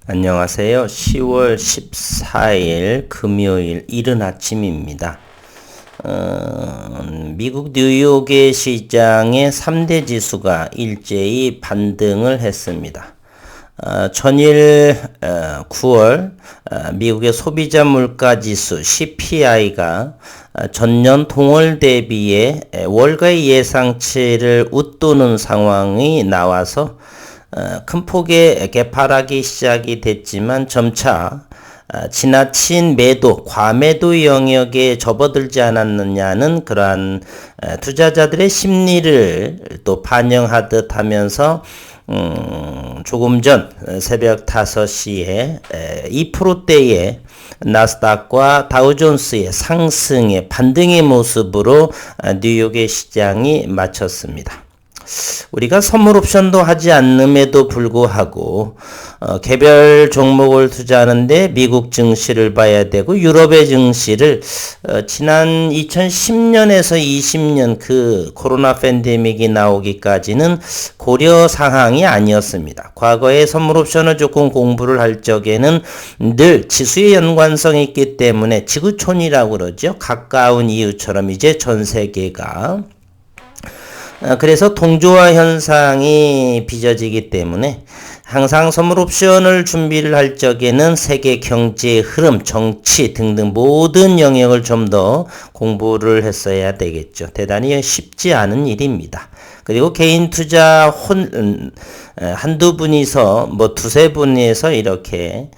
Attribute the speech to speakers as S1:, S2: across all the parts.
S1: 안녕하세요. 10월 14일 금요일 이른 아침입니다. 미국 뉴욕의 시장의 3대 지수가 일제히 반등을 했습니다. 전일 9월 미국의 소비자 물가 지수 CPI가 전년 동월 대비에 월가의 예상치를 웃도는 상황이 나와서 큰 폭의 개파락이 시작이 됐지만 점차 지나친 매도, 과매도 영역에 접어들지 않았느냐는 그러한 투자자들의 심리를 또 반영하듯 하면서 조금 전 새벽 5시에 2%대의 나스닥과 다우존스의 상승의 반등의 모습으로 뉴욕의 시장이 마쳤습니다. 우리가 선물 옵션도 하지 않음에도 불구하고 개별 종목을 투자하는데 미국 증시를 봐야 되고 유럽의 증시를 지난 2010년에서 20년 그 코로나 팬데믹이 나오기까지는 고려 사항이 아니었습니다. 과거에 선물 옵션을 조금 공부를 할 적에는 늘 지수의 연관성이 있기 때문에 지구촌이라고 그러죠. 가까운 이유처럼 이제 전 세계가 그래서 동조화 현상이 빚어지기 때문에 항상 선물 옵션을 준비를 할 적에는 세계 경제의 흐름, 정치 등등 모든 영역을 좀 더 공부를 했어야 되겠죠. 대단히 쉽지 않은 일입니다. 그리고 개인 투자 한두 분이서 두세 분이서 이렇게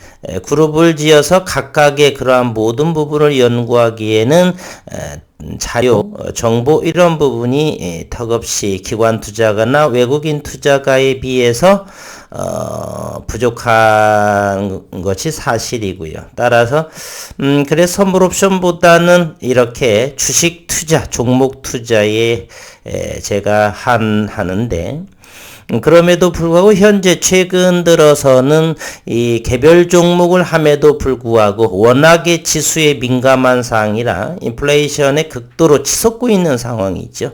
S1: 그룹을 지어서 각각의 그러한 모든 부분을 연구하기에는 자료, 정보 이런 부분이 턱없이 기관 투자가나 외국인 투자가에 비해서 부족한 것이 사실이고요. 따라서 그래서 선물 옵션보다는 이렇게 주식 투자, 종목 투자에 제가 하는데 그럼에도 불구하고 현재 최근 들어서는 이 개별 종목을 함에도 불구하고 워낙에 지수에 민감한 상황이라 인플레이션에 극도로 치솟고 있는 상황이죠.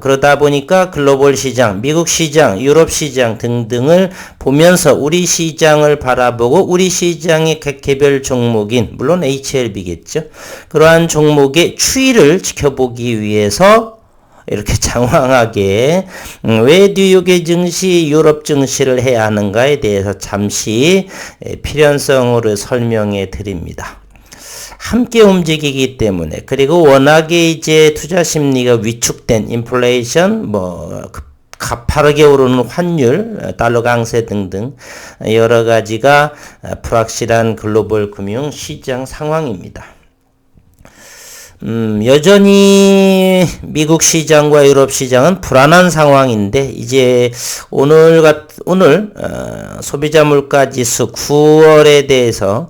S1: 그러다 보니까 글로벌 시장, 미국 시장, 유럽 시장 등등을 보면서 우리 시장을 바라보고 우리 시장의 개별 종목인 물론 HLB겠죠. 그러한 종목의 추이를 지켜보기 위해서 이렇게 장황하게 왜 뉴욕의 증시, 유럽 증시를 해야 하는가에 대해서 잠시 필연성으로 설명해 드립니다. 함께 움직이기 때문에 그리고 워낙에 이제 투자 심리가 위축된 인플레이션, 가파르게 오르는 환율, 달러 강세 등등 여러 가지가 불확실한 글로벌 금융 시장 상황입니다. 여전히 미국 시장과 유럽 시장은 불안한 상황인데 이제 오늘 소비자 물가 지수 9월에 대해서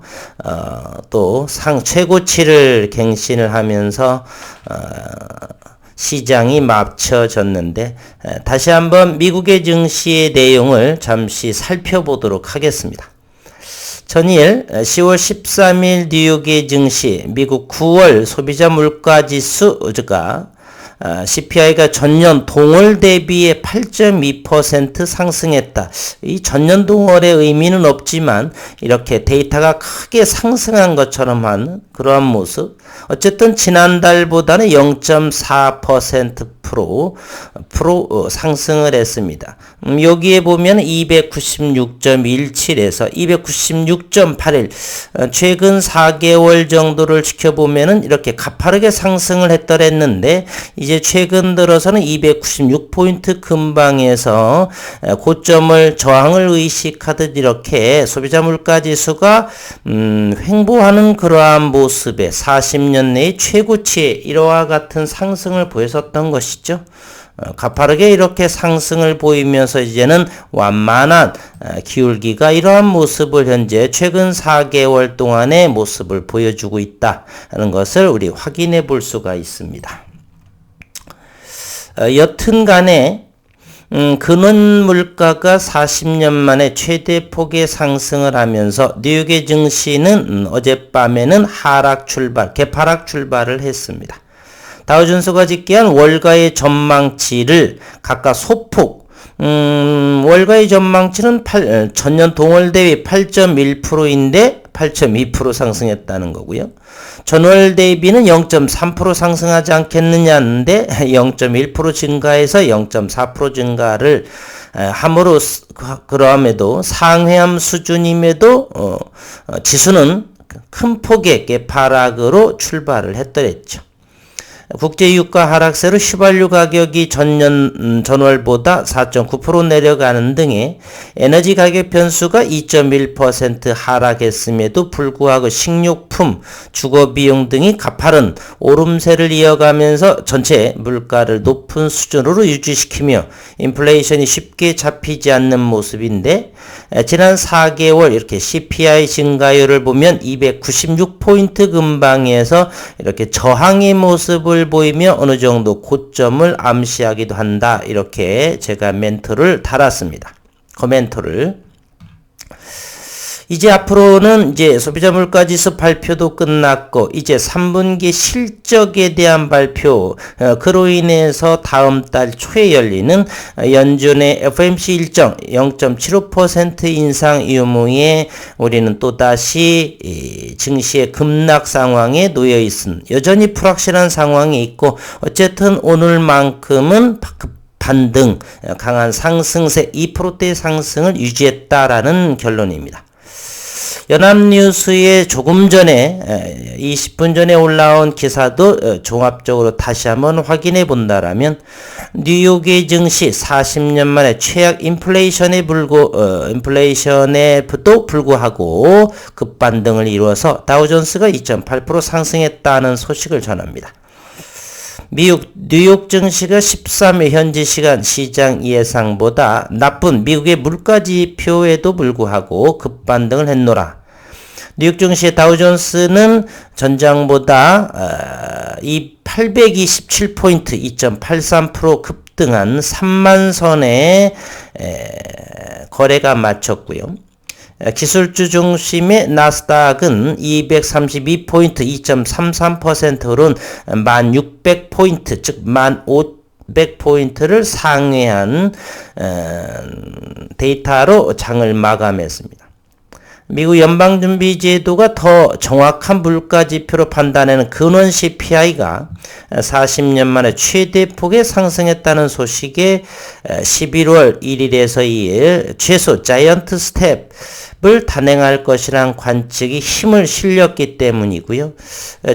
S1: 또 최고치를 갱신을 하면서 시장이 맞춰졌는데 다시 한번 미국의 증시의 내용을 잠시 살펴보도록 하겠습니다. 전일 10월 13일 뉴욕의 증시 미국 9월 소비자 물가 지수가 CPI가 전년 동월 대비에 8.2% 상승했다. 이 전년 동월의 의미는 없지만 이렇게 데이터가 크게 상승한 것처럼 하는 그러한 모습. 어쨌든 지난달보다는 0.4% 상승을 했습니다. 여기에 보면 296.17에서 296.81 최근 4개월 정도를 지켜보면은 이렇게 가파르게 상승을 했더랬는데 이제 최근 들어서는 296포인트 근방에서 고점을 저항을 의식하듯 이렇게 소비자 물가 지수가 횡보하는 그러한 모습에 40년 내의 최고치에 이와 같은 상승을 보였었던 것이죠. 가파르게 이렇게 상승을 보이면서 이제는 완만한 기울기가 이러한 모습을 현재 최근 4개월 동안의 모습을 보여주고 있다 하는 것을 우리 확인해 볼 수가 있습니다. 여튼 간에 근원 물가가 40년 만에 최대 폭의 상승을 하면서 뉴욕의 증시는 어젯밤에는 개파락 출발을 했습니다. 다우존스가 집계한 월가의 전망치를 각각 소폭 월가의 전망치는 전년 동월 대비 8.1%인데 8.2% 상승했다는 거고요. 전월 대비는 0.3% 상승하지 않겠느냐는데 0.1% 증가해서 0.4% 증가를 함으로 그러함에도 상회함 수준임에도 지수는 큰 폭의 개파락으로 출발을 했더랬죠. 국제유가 하락세로 휘발유 가격이 전월보다 4.9% 내려가는 등의 에너지 가격 변수가 2.1% 하락했음에도 불구하고 식료품, 주거비용 등이 가파른 오름세를 이어가면서 전체 물가를 높은 수준으로 유지시키며 인플레이션이 쉽게 잡히지 않는 모습인데 지난 4개월 이렇게 CPI 증가율을 보면 296포인트 근방에서 이렇게 저항의 모습을 보이며 어느 정도 고점을 암시하기도 한다. 이렇게 제가 멘트를 달았습니다. 코멘트를. 이제 앞으로는 이제 소비자 물가지수 발표도 끝났고 이제 3분기 실적에 대한 발표, 그로 인해서 다음 달 초에 열리는 연준의 FOMC 일정 0.75% 인상 유무에 우리는 또다시 증시의 급락 상황에 놓여 있은 여전히 불확실한 상황이 있고 어쨌든 오늘만큼은 반등, 강한 상승세 2%대 상승을 유지했다라는 결론입니다. 연합뉴스에 조금 전에 20분 전에 올라온 기사도 종합적으로 다시 한번 확인해 본다라면 뉴욕의 증시 40년 만에 최악 인플레이션에도 불구하고 급반등을 이루어서 다우존스가 2.8% 상승했다는 소식을 전합니다. 뉴욕 증시가 13일 현지 시간 시장 예상보다 나쁜 미국의 물가지표에도 불구하고 급반등을 했노라. 뉴욕 증시의 다우존스는 전장보다 827포인트 2.83% 급등한 3만 선에 거래가 마쳤고요. 기술주 중심의 나스닥은 232포인트 2.33%로 1600포인트 즉 1500포인트를 상회한 데이터로 장을 마감했습니다. 미국 연방준비제도가 더 정확한 물가지표로 판단하는 근원 CPI가 40년 만에 최대폭의 상승했다는 소식에 11월 1일에서 2일 최소 자이언트 스텝을 단행할 것이란 관측이 힘을 실렸기 때문이고요.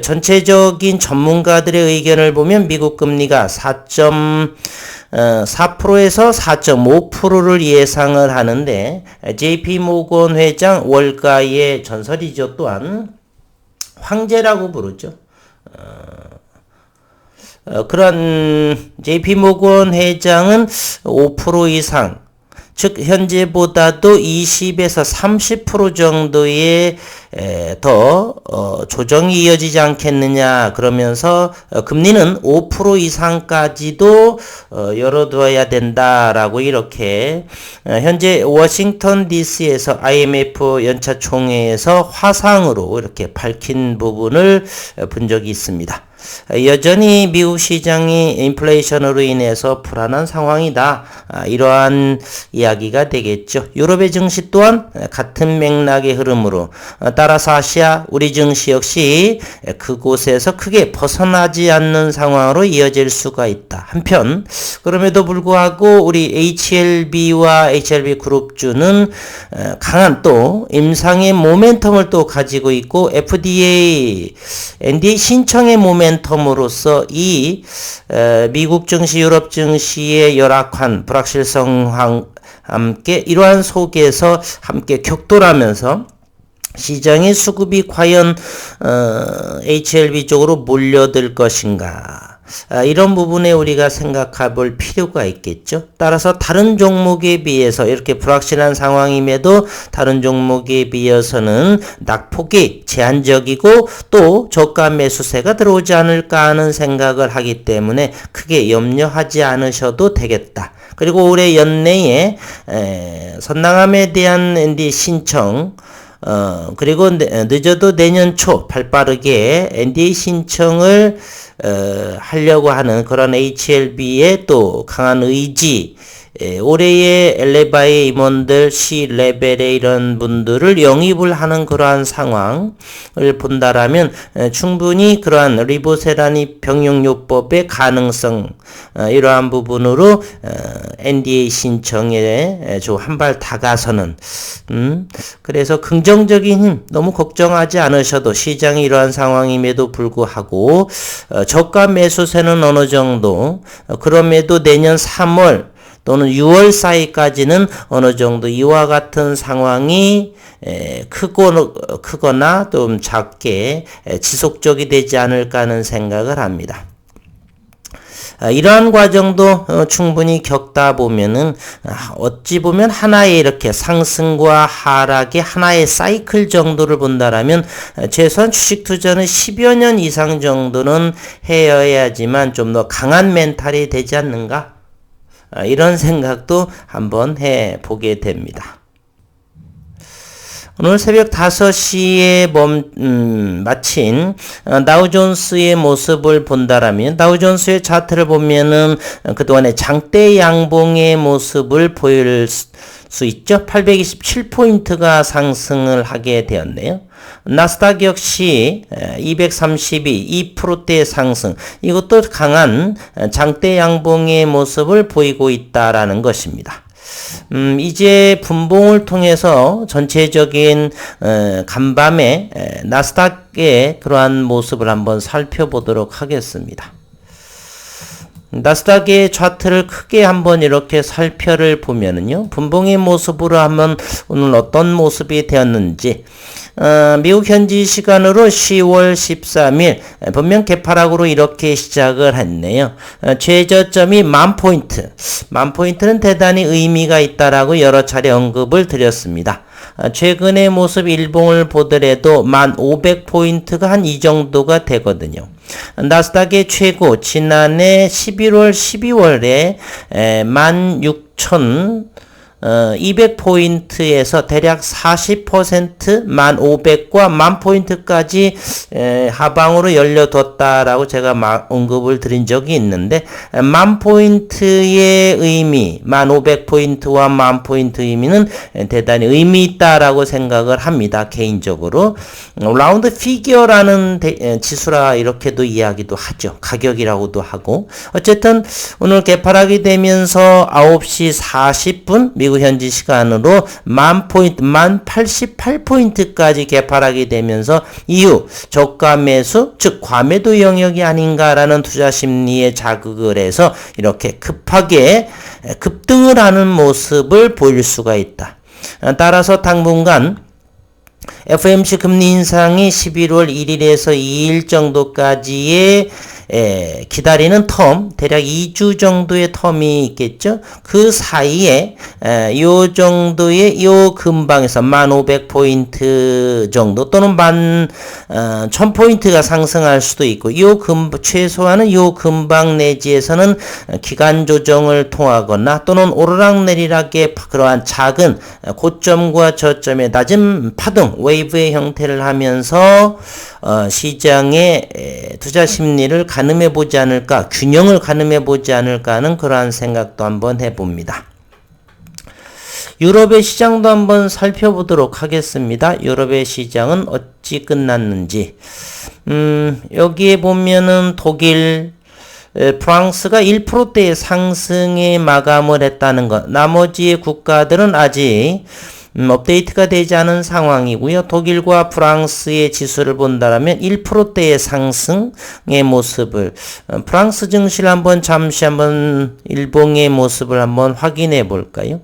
S1: 전체적인 전문가들의 의견을 보면 미국 금리가 4%에서 4.5%를 예상을 하는데 JP 모건 회장 월가의 전설이죠. 또한 황제라고 부르죠. 그런 JP 모건 회장은 5% 이상 즉 현재보다도 20에서 30% 정도의 더 조정이 이어지지 않겠느냐 그러면서 금리는 5% 이상까지도 열어둬야 된다라고 이렇게 현재 워싱턴 DC에서 IMF 연차 총회에서 화상으로 이렇게 밝힌 부분을 본 적이 있습니다. 여전히 미국 시장이 인플레이션으로 인해서 불안한 상황이다. 이러한 이야기가 되겠죠. 유럽의 증시 또한 같은 맥락의 흐름으로 따라서 아시아 우리 증시 역시 그곳에서 크게 벗어나지 않는 상황으로 이어질 수가 있다. 한편 그럼에도 불구하고 우리 HLB와 HLB 그룹주는 강한 또 임상의 모멘텀을 또 가지고 있고 FDA, NDA 신청의 모멘텀으로서 이 미국 증시, 유럽 증시의 열악한 불확실성과 함께 이러한 속에서 함께 격돌하면서 시장의 수급이 과연 HLB 쪽으로 몰려들 것인가 이런 부분에 우리가 생각해 볼 필요가 있겠죠. 따라서 다른 종목에 비해서 이렇게 불확실한 상황임에도 다른 종목에 비해서는 낙폭이 제한적이고 또 저가 매수세가 들어오지 않을까 하는 생각을 하기 때문에 크게 염려하지 않으셔도 되겠다. 그리고 올해 연내에 선낭함에 대한 ND 신청 그리고 늦어도 내년 초 발빠르게 NDA 신청을 하려고 하는 그런 HLB의 또 강한 의지 올해의 엘레바의 임원들 C레벨의 이런 분들을 영입을 하는 그러한 상황을 본다라면 충분히 그러한 리보세라니 병용요법의 가능성 이러한 부분으로 NDA 신청에 좀 한 발 다가서는 그래서 긍정적인 힘 너무 걱정하지 않으셔도 시장이 이러한 상황임에도 불구하고 저가 매수세는 어느 정도 그럼에도 내년 3월 또는 6월 사이까지는 어느 정도 이와 같은 상황이 크거나 좀 작게 지속적이 되지 않을까 하는 생각을 합니다. 이러한 과정도 충분히 겪다 보면은 어찌 보면 하나의 이렇게 상승과 하락의 하나의 사이클 정도를 본다라면 최소한 주식 투자는 10여 년 이상 정도는 해야지만 좀 더 강한 멘탈이 되지 않는가? 이런 생각도 한번 해보게 됩니다. 오늘 새벽 5시에 마친 다우존스의 모습을 본다라면 다우존스의 차트를 보면은 그동안의 장대 양봉의 모습을 보일 수 있죠. 827포인트가 상승을 하게 되었네요. 나스닥 역시 232, 2%대의 상승. 이것도 강한 장대 양봉의 모습을 보이고 있다라는 것입니다. 이제 분봉을 통해서 전체적인 간밤에 나스닥의 그러한 모습을 한번 살펴보도록 하겠습니다. 나스닥의 차트를 크게 한번 이렇게 살펴를 보면은요, 분봉의 모습으로 한번 오늘 어떤 모습이 되었는지, 미국 현지 시간으로 10월 13일 분명 개파락으로 이렇게 시작을 했네요. 최저점이 10,000포인트. 10,000포인트는 대단히 의미가 있다라고 여러 차례 언급을 드렸습니다. 최근의 모습 일봉을 보더라도 1,500포인트가 한 이 정도가 되거든요. 나스닥의 최고 지난해 11월 12월에 16,200포인트에서 대략 40% 1,500과 10,000포인트까지 하방으로 열려뒀다라고 제가 언급을 드린 적이 있는데 10,000포인트의 의미, 1,500포인트와 10,000포인트 의미는 대단히 의미 있다라고 생각을 합니다. 개인적으로. 라운드 피겨라는 지수라 이렇게도 이야기도 하죠. 가격이라고도 하고. 어쨌든 오늘 개파락이 되면서 9시 40분 미국 현지 시간으로 10,000포인트, 1,088포인트까지 개파락이 되면서 이후 저가 매수, 즉 과매도 영역이 아닌가라는 투자 심리에 자극을 해서 이렇게 급하게 급등을 하는 모습을 보일 수가 있다. 따라서 당분간 FOMC 금리 인상이 11월 1일에서 2일 정도까지의 기다리는 텀, 대략 2주 정도의 텀이 있겠죠. 그 사이에 요 정도의 요 근방에서 1,500포인트 정도 또는 1,000포인트가 상승할 수도 있고 최소한은 요 근방 내지에서는 기간 조정을 통하거나 또는 오르락내리락의 그러한 작은 고점과 저점의 낮은 파동, 웨이브의 형태를 하면서 시장의 투자 심리를 가늠해 보지 않을까, 균형을 가늠해 보지 않을까 하는 그러한 생각도 한번 해봅니다. 유럽의 시장도 한번 살펴보도록 하겠습니다. 유럽의 시장은 어찌 끝났는지. 여기에 보면은 독일, 프랑스가 1%대의 상승에 마감을 했다는 것. 나머지 국가들은 아직 업데이트가 되지 않은 상황이고요. 독일과 프랑스의 지수를 본다면 1%대의 상승의 모습을 프랑스 증시를 잠시 한번 일봉의 모습을 한번 확인해 볼까요?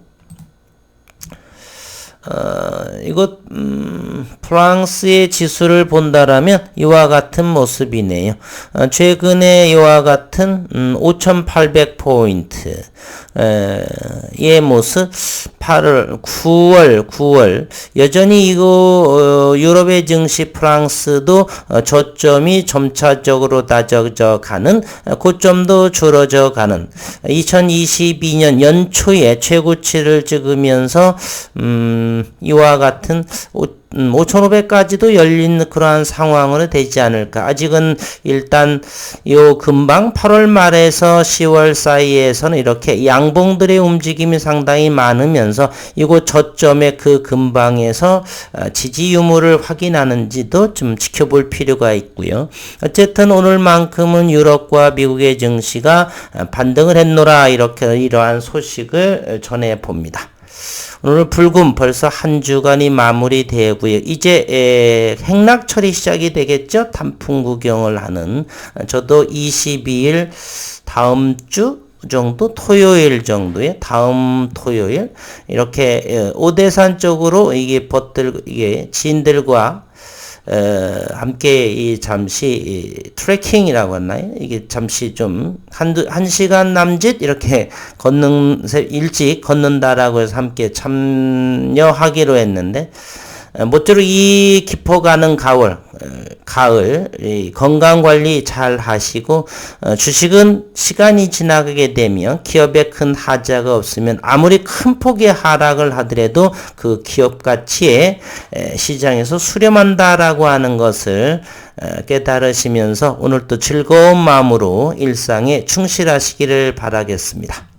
S1: 프랑스의 지수를 본다라면 이와 같은 모습이네요. 최근에 이와 같은 5,800포인트 의 모습 8월, 9월 여전히 이거 유럽의 증시 프랑스도 저점이 점차적으로 낮아져 가는 고점도 줄어져 가는 2022년 연초에 최고치를 찍으면서 이와 같은 5,500까지도 열린 그러한 상황으로 되지 않을까. 아직은 일단 요 금방 8월 말에서 10월 사이에서는 이렇게 양봉들의 움직임이 상당히 많으면서 이곳 저점의 그 근방에서 지지 유무를 확인하는지도 좀 지켜볼 필요가 있고요. 어쨌든 오늘만큼은 유럽과 미국의 증시가 반등을 했노라 이렇게 이러한 소식을 전해 봅니다. 오늘 불금 벌써 한 주간이 마무리되고요. 이제 행락철이 시작이 되겠죠. 단풍 구경을 하는. 저도 22일 다음 주 정도 토요일 정도에 다음 토요일 이렇게 오대산 쪽으로 이게 지인들과 함께 잠시 트레킹이라고 했나요? 이게 잠시 좀 한 시간 남짓 이렇게 일찍 걷는다라고 해서 함께 참여하기로 했는데, 모쪼록 이 깊어가는 가을 건강관리 잘 하시고, 주식은 시간이 지나가게 되면 기업에 큰 하자가 없으면 아무리 큰 폭의 하락을 하더라도 그 기업 가치에 시장에서 수렴한다라고 하는 것을 깨달으시면서 오늘도 즐거운 마음으로 일상에 충실하시기를 바라겠습니다.